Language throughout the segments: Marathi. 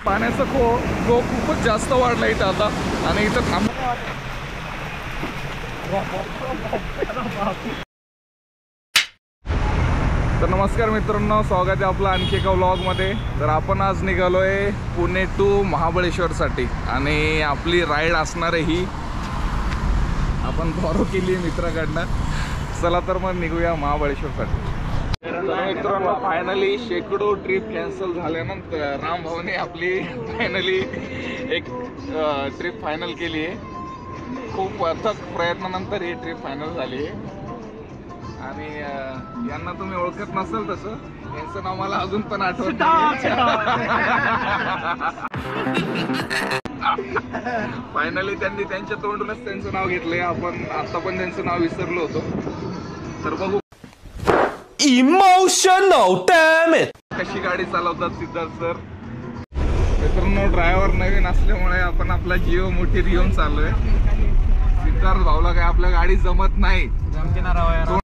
पाण्याचा फ्लो खूपच जास्त वाढला इथं आता आणि इथं थांब. तर नमस्कार मित्रांनो, स्वागत आहे आपलं आणखी एका व्लॉगमध्ये. तर आपण आज निघालोय पुणे टू महाबळेश्वरसाठी आणि आपली राईड असणार आहे ही आपण बॉरो केली आहे मित्राकडनं. चला तर मग निघूया महाबळेश्वरसाठी. तर मित्रांनो, फायनली शेकडो ट्रिप कॅन्सल झाल्यानंतर रामभाऊने आपली फायनली एक ट्रिप फायनल केली आहे. खूप अथक प्रयत्नानंतर ही ट्रिप फायनल झाली आहे आणि यांना तुम्ही ओळखत नसाल तसं, यांचं नाव मला अजून पण आठवत नाही. फायनली त्यांनी त्यांच्या तोंडूनच त्यांचं नाव घेतलंय. आपण आता पण त्यांचं नाव विसरलो होतो. तर बघू इमोशनल डॅम इट कशी गाडी चालवतात सिद्धार्थ सर. मित्रांनो, ड्रायव्हर नवीन असल्यामुळे आपण आपला जीव मोठी घेऊन चाललोय. सिद्धार्थ भाऊला काय आपल्या गाडी जमत नाही. जमते ना राव.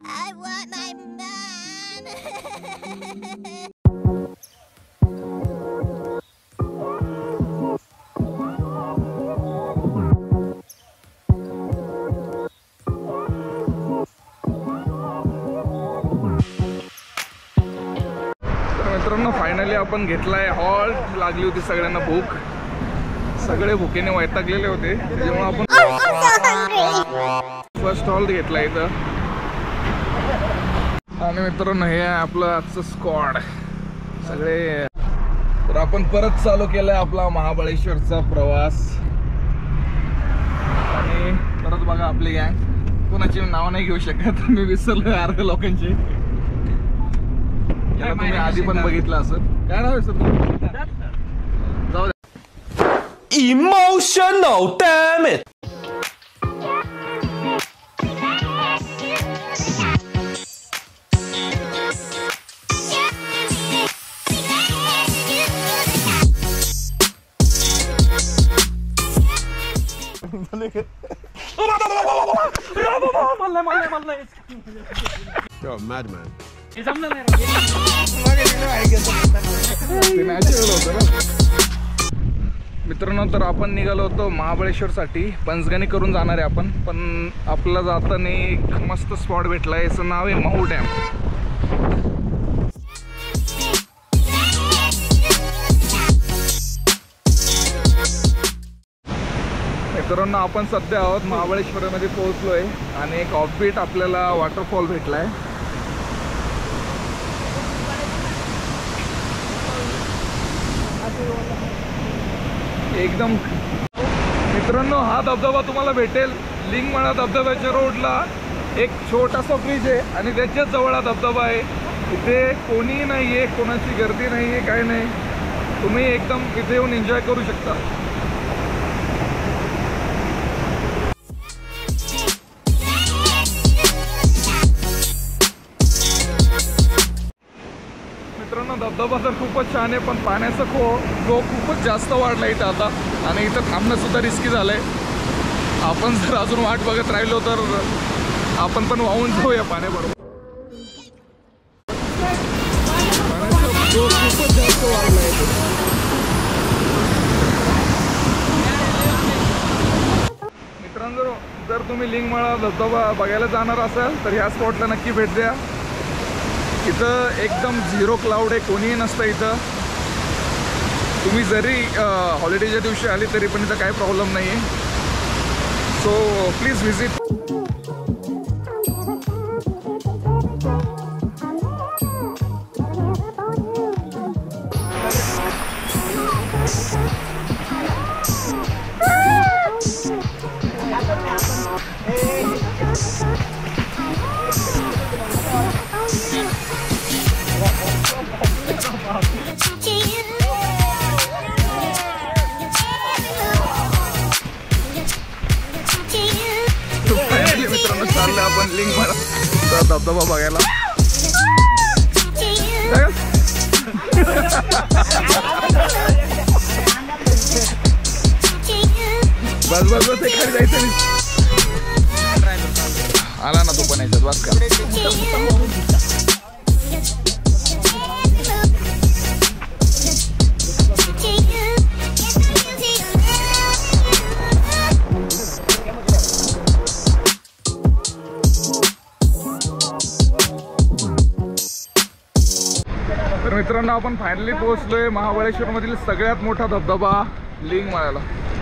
मित्रांनो, फायनली आपण घेतलाय हॉल्ट. लागली होती सगळ्यांना भूक, सगळे भुकेने वैतागलेले होते, त्याच्यामुळे आपण फर्स्ट हॉल्ट घेतला इथं. आणि मित्रांनो, हे आहे आपलं आजचं स्क्वॉड सगळे. तर आपण परत चालू केलाय आपला महाबळेश्वरचा प्रवास आणि परत बघा आपली गँग. कोणाची नाव नाही घेऊ शकत, मी विसरलो अर्ध्या लोकांची. तुम्ही आधी पण बघितलं असं. काय नाव आहे सर? जाऊ द्या. Emotional dam it You're a madman. मित्रांनो, तर आपण निघालो होतो महाबळेश्वरसाठी. पंचगणी करून जाणार आहे आपण, पण आपला जाताना एक मस्त स्पॉट भेटला आहे. याचं नाव आहे महू डॅम. मित्रांनो, आपण सध्या आहोत महाबळेश्वरमध्ये पोहोचलोय आणि एक ऑफबीट आपल्याला वॉटरफॉल भेटलाय. एकदम मित्रांनो, हा धबधबा तुम्हाला भेटेल लिंगमळा धबधब्याच्या रोडला. एक छोटासा ब्रिज आहे आणि त्याच्याच जवळ हा धबधबा आहे. इथे कोणीही नाही आहे, कोणाची गर्दी नाही आहे, काय नाही. तुम्ही एकदम इथे येऊन एन्जॉय करू शकता. मित्रांनो, धबधबा तर खूपच छान आहे, पण पाण्याचा फ्लो खूपच जास्त वाढला इथं आता आणि इथं थांबणं सुद्धा रिस्की झालंय. आपण जर अजून वाट बघत राहिलो तर आपण पण वाहून जाऊया पाण्याबरोबर. पाण्याचा फ्लो खूपच जास्त वाढला आहे. मित्रांनो, जर तुम्ही लिंगमळा धबधबा बघायला जाणार असाल तर ह्या स्पॉटला नक्की भेट द्या. इथं एकदम झिरो क्लाउड आहे, कोणीही नसतं इथं. तुम्ही जरी हॉलिडेच्या दिवशी आली तरी पण इथं काही प्रॉब्लेम नाही आहे. So please visit. मित्रांनो, चाललं आपण लिंगमळा धबधबा बघायला. बस बस बस, एखादी जायचं. आला ना तू पण याच्यात बस का. तर मित्रांनो आपण फायनली पोहोचलोय महाबळेश्वर मधील सगळ्यात मोठा धबधबा लिंगमाळ्याला.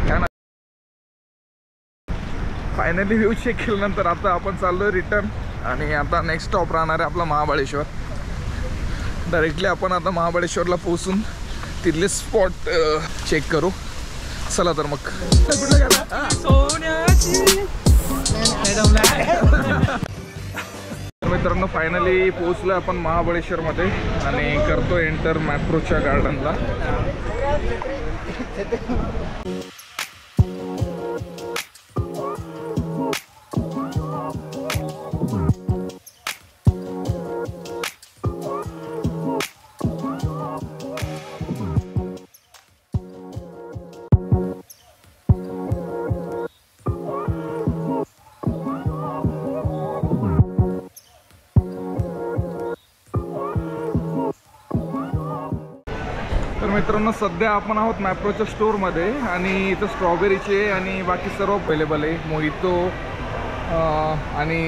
काय ना, फायनली व्ह्यू चेक केल्यानंतर आता आपण चाललोय रिटर्न आणि आता नेक्स्ट स्टॉप राहणार आहे आपला महाबळेश्वर. डायरेक्टली आपण आता महाबळेश्वरला पोहोचून तिथले स्पॉट चेक करू. चला तर मग. मित्रांनो फायनली पोहोचलो आपण महाबळेश्वरमध्ये आणि करतो एंटर मॅप्रोच्या गार्डनला. तर मित्रांनो सध्या आपण आहोत मॅप्रोच्या स्टोअरमध्ये आणि इथं स्ट्रॉबेरीचे आणि बाकी सर्व अवेलेबल आहे. मोहितो आणि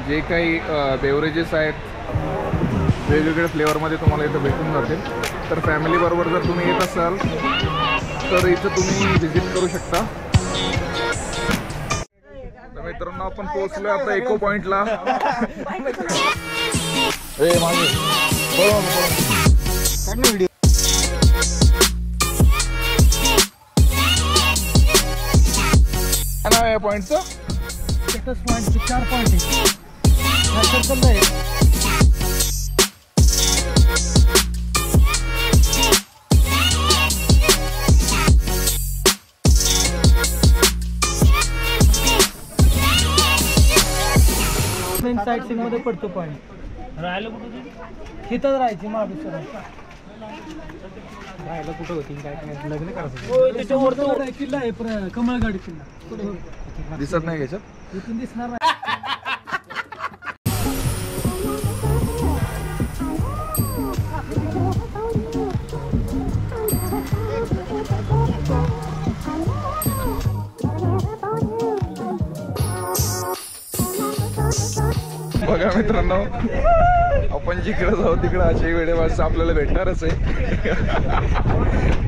जे काही बेवरेजेस आहेत वेगवेगळ्या फ्लेवरमध्ये तुम्हाला इथं भेटून जातील. तर फॅमिलीबरोबर जर तुम्ही येत असाल तर इथं तुम्ही व्हिजिट करू शकता. तर मित्रांनो आपण पोहोचलो आता इको पॉइंटला. या पॉइंटचं 4 पॉइंट आहे. साईड सीन मध्ये पडतो पॉइंट. राहायला कुठं इथंच राहायची महाबळेश्वर. राहायला कुठं होती काय काय लग्न करायचं त्याच्यावर किल्ला आहे कमळगाडी किल्ला. दिसत नाही याच्यात इथून दिसणार नाही. बघा मित्रांनो आपण जिकडे जाऊ तिकडे असे वेळे माणसं आपल्याला भेटणारच आहे.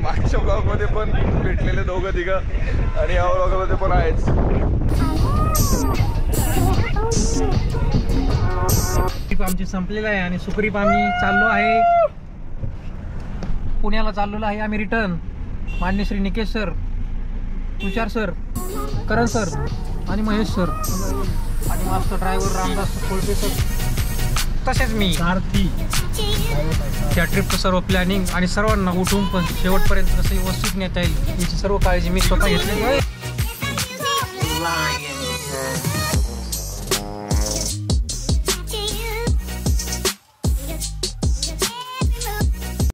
मागच्या ब्लॉगमध्ये पण भेटलेले दोघं तिघं आणि या ब्लॉगमध्ये पण आहेच. आमची संपलेला आहे आणि सुखरीप आम्ही चाललो आहे पुण्याला. चाललेलो आहे आम्ही रिटर्न. मान्य श्री निकेश सर, तुषार सर, करण सर आणि महेश सर आणि मास्टर ड्रायव्हर रामदास कोळपे सर तसेच मी सारथी. त्या ट्रिपचं सर्व प्लॅनिंग आणि सर्वांना उठून पण शेवटपर्यंत कसं व्यवस्थित नेता येईल याची सर्व काळजी मी स्वतः घेतली आहे.